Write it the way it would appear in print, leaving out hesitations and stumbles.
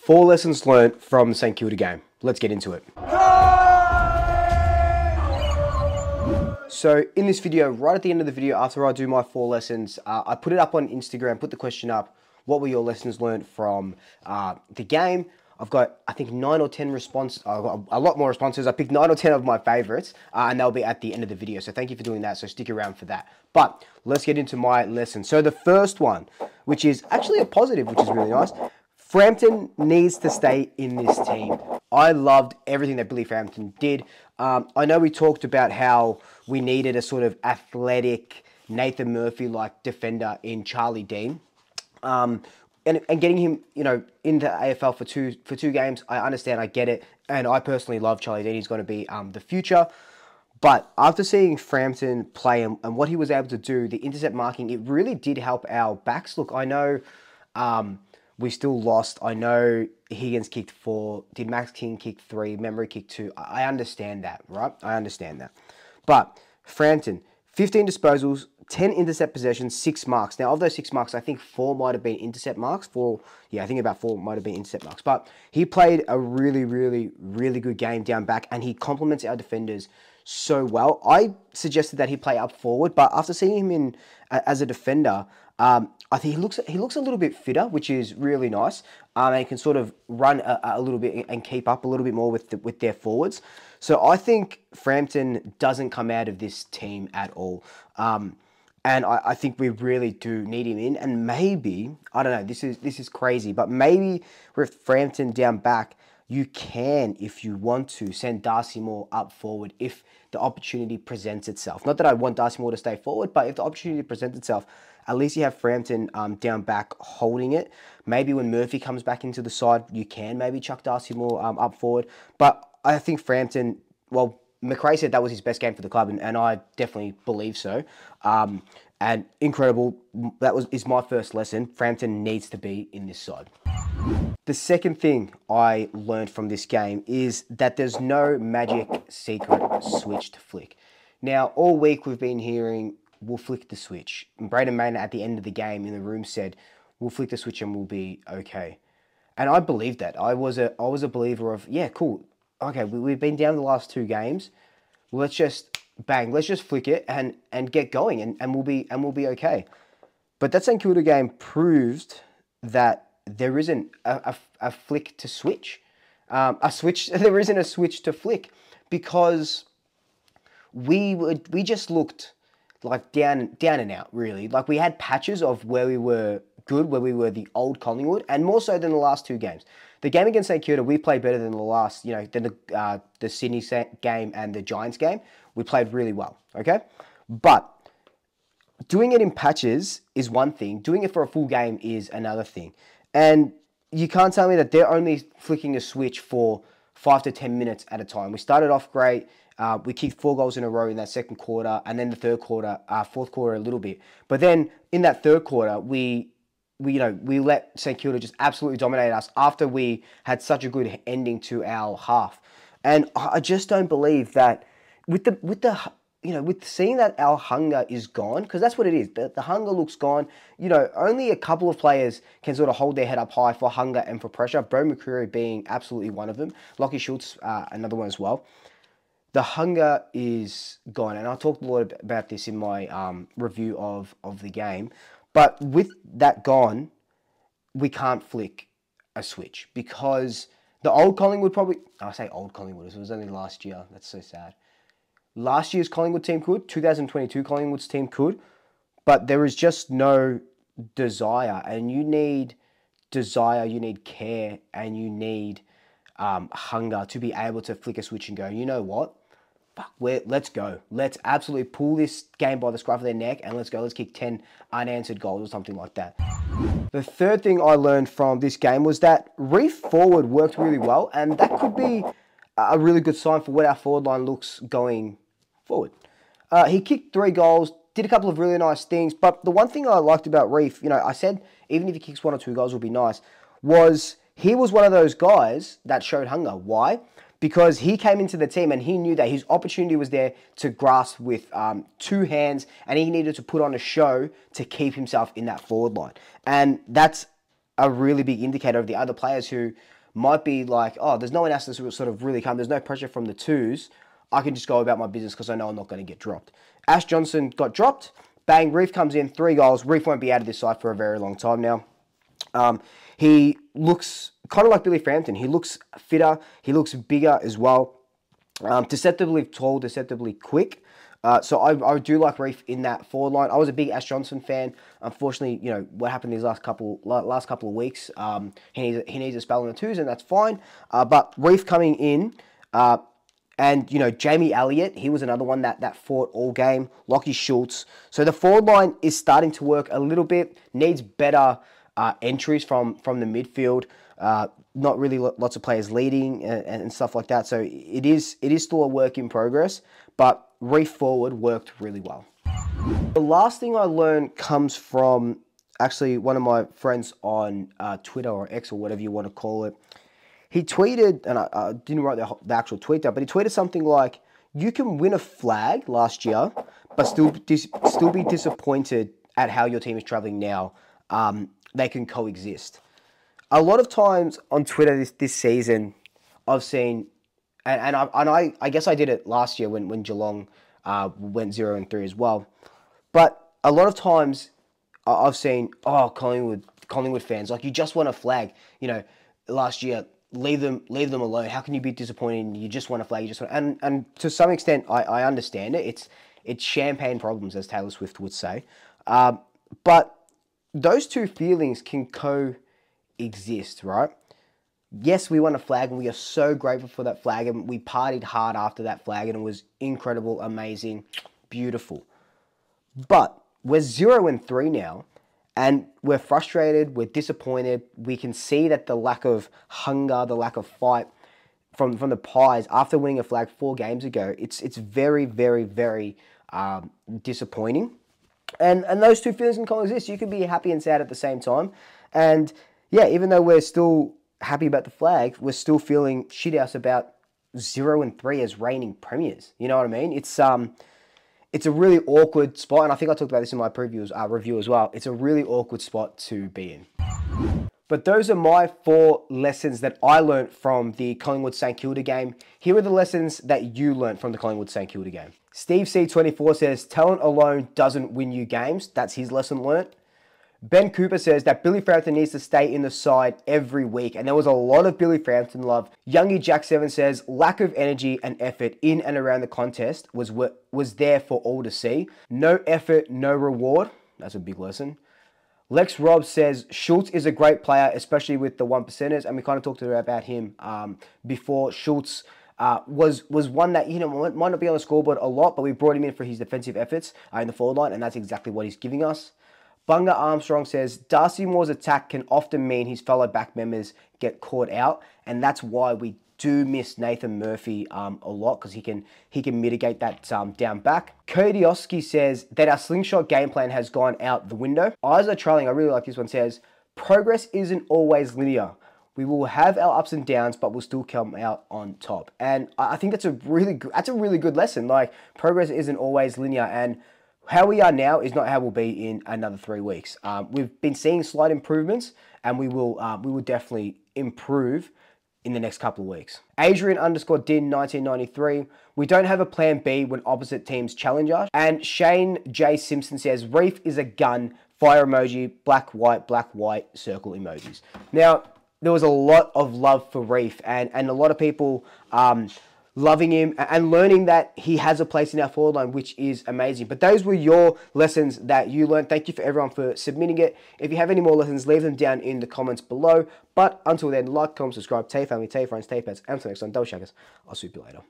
4 lessons learned from the St Kilda game. Let's get into it. So in this video, right at the end of the video, after I do my 4 lessons, I put it up on Instagram, put the question up, what were your lessons learned from the game? I've got, I think, 9 or 10 responses. I've got a lot more responses. I picked 9 or 10 of my favorites, and they'll be at the end of the video. So thank you for doing that. So stick around for that. But let's get into my lesson. So the first one, which is actually a positive, which is really nice. Frampton needs to stay in this team. I loved everything that Billy Frampton did. I know we talked about how we needed a sort of athletic, Nathan Murphy-like defender in Charlie Dean. And getting him, you know, into AFL for two games, I understand, I get it. And I personally love Charlie Dean. He's going to be the future. But after seeing Frampton play and what he was able to do, the intercept marking, it really did help our backs. Look, I know we still lost. I know Higgins kicked 4. Did Max King kick 3? Memory kicked 2. I understand that, right? I understand that. But Frampton, 15 disposals, 10 intercept possessions, 6 marks. Now, of those 6 marks, I think 4 might have been intercept marks. I think about 4 might have been intercept marks. But he played a really, really, really good game down back, and he complements our defenders so well. I suggested that he play up forward, but after seeing him in as a defender, I think he looks a little bit fitter, which is really nice. And he can sort of run a little bit and keep up a little bit more with their forwards. So I think Frampton doesn't come out of this team at all. And I think we really do need him in. And maybe, I don't know, this is crazy, but maybe with Frampton down back, you can, if you want to, send Darcy Moore up forward if the opportunity presents itself. Not that I want Darcy Moore to stay forward, but if the opportunity presents itself, at least you have Frampton down back holding it. Maybe when Murphy comes back into the side, you can maybe chuck Darcy Moore up forward. But I think Frampton, well, McRae said that was his best game for the club, and I definitely believe so. And incredible. That is my first lesson. Frampton needs to be in this side. The second thing I learned from this game is that there's no magic secret switch to flick. Now, all week we've been hearing, we'll flick the switch. And Braden Maynard at the end of the game in the room said, we'll flick the switch and we'll be okay. And I believed that. I was a believer of, yeah, cool. Okay, we've been down the last 2 games. Let's just let's just flick it and get going and we'll be okay. But that St Kilda game proved that there isn't a flick to switch. There isn't a switch to flick because we just looked like down and out, really. Like we had patches of where we were good, where we were the old Collingwood, and more so than the last 2 games. The game against St Kilda, we played better than the last, than the Sydney game and the Giants game. We played really well, okay? But doing it in patches is one thing. Doing it for a full game is another thing. And you can't tell me that they're only flicking a switch for 5 to 10 minutes at a time. We started off great. We kicked 4 goals in a row in that second quarter, and then the fourth quarter a little bit. But then in that third quarter, we let St Kilda just absolutely dominate us after we had such a good ending to our half. And I just don't believe that with seeing that our hunger is gone, because that's what it is. The hunger looks gone. Only a couple of players can sort of hold their head up high for hunger and for pressure. Bro McCreary being absolutely one of them. Lockie Schultz, another one as well. The hunger is gone, and I talked a lot about this in my review of the game. But with that gone, we can't flick a switch because the old Collingwood I say old Collingwood, it was only last year. That's so sad. Last year's Collingwood team could, 2022 Collingwood's team could, but there is just no desire, and you need desire, you need care, and you need hunger to be able to flick a switch and go, you know what? Let's go. Let's absolutely pull this game by the scruff of their neck and let's go. Let's kick 10 unanswered goals or something like that. The third thing I learned from this game was that Reef forward worked really well, and that could be a really good sign for what our forward line looks going forward. He kicked 3 goals, did a couple of really nice things, but the one thing I liked about Reef, I said even if he kicks 1 or 2 goals would be nice, was he was one of those guys that showed hunger. Why? Because he came into the team and he knew that his opportunity was there to grasp with 2 hands, and he needed to put on a show to keep himself in that forward line. And that's a really big indicator of the other players who might be like, oh, there's no one else to sort of really come. There's no pressure from the twos. I can just go about my business because I know I'm not going to get dropped. Ash Johnson got dropped. Bang, Reef comes in, 3 goals. Reef won't be out of this side for a very long time now. He looks kind of like Billy Frampton. He looks fitter. He looks bigger as well. Deceptively tall, deceptively quick. So I do like Reef in that forward line. I was a big Ash Johnson fan. Unfortunately, you know, what happened these last couple of weeks, he needs a spell in the twos, and that's fine. But Reef coming in, and, you know, Jamie Elliott, he was another one that fought all game. Lockie Schultz. So the forward line is starting to work a little bit. Needs better entries from the midfield. Not really lots of players leading and stuff like that. So it is still a work in progress. But Reef forward worked really well. The last thing I learned comes from actually one of my friends on Twitter or X or whatever you want to call it. He tweeted, and I didn't write the actual tweet down, but he tweeted something like, you can win a flag last year, but still be disappointed at how your team is traveling now. They can coexist. A lot of times on Twitter this season, I've seen, and I guess I did it last year when Geelong went 0-3 as well. But a lot of times I've seen, oh, Collingwood fans, like, you just want a flag. You know, last year, leave them alone. How can you be disappointed? You just want a flag. You just want, and to some extent, I understand it. It's champagne problems, as Taylor Swift would say. But those two feelings can coexist, right? Yes, we won a flag, and we are so grateful for that flag, and we partied hard after that flag, and it was incredible, amazing, beautiful. But we're 0-3 now, and we're frustrated, we're disappointed. We can see that the lack of hunger, the lack of fight from the Pies after winning a flag 4 games ago, it's very, very, very disappointing. And those two feelings can coexist. You can be happy and sad at the same time. And yeah, even though we're still happy about the flag, we're still feeling shit-house about 0-3 as reigning premiers. You know what I mean? It's a really awkward spot, and I think I talked about this in my review as well. It's a really awkward spot to be in. But those are my 4 lessons that I learned from the Collingwood-St Kilda game. Here are the lessons that you learned from the Collingwood-St Kilda game. Steve C24 says, talent alone doesn't win you games. That's his lesson learnt. Ben Cooper says that Billy Frampton needs to stay in the side every week, and there was a lot of Billy Frampton love. Youngie Jack 7 says lack of energy and effort in and around the contest was there for all to see. No effort, no reward. That's a big lesson. Lex Robb says Schultz is a great player, especially with the 1%ers, and we kind of talked about him before. Schultz was one that, you know, might not be on the scoreboard a lot, but we brought him in for his defensive efforts in the forward line, and that's exactly what he's giving us. Bunga Armstrong says, Darcy Moore's attack can often mean his fellow back members get caught out, and that's why we do miss Nathan Murphy a lot, because he can mitigate that down back. Kodioski says that our slingshot game plan has gone out the window. Eyes are trailing, I really like this one, says, progress isn't always linear. We will have our ups and downs, but we'll still come out on top. And I think that's a really good lesson. Like, progress isn't always linear, and how we are now is not how we'll be in another 3 weeks. We've been seeing slight improvements, and we will definitely improve in the next couple of weeks. Adrian_Din 1993. We don't have a plan B when opposite teams challenge us. And Shane J Simpson says Reef is a gun. Fire emoji. Black white circle emojis. Now, there was a lot of love for Reef, and a lot of people loving him and learning that he has a place in our forward line, which is amazing. But those were your lessons that you learned. Thank you for everyone for submitting it. If you have any more lessons, leave them down in the comments below. But until then, like, comment, subscribe, tell your family, tell your friends, tell your pets, and until next time, double shackers. I'll see you later.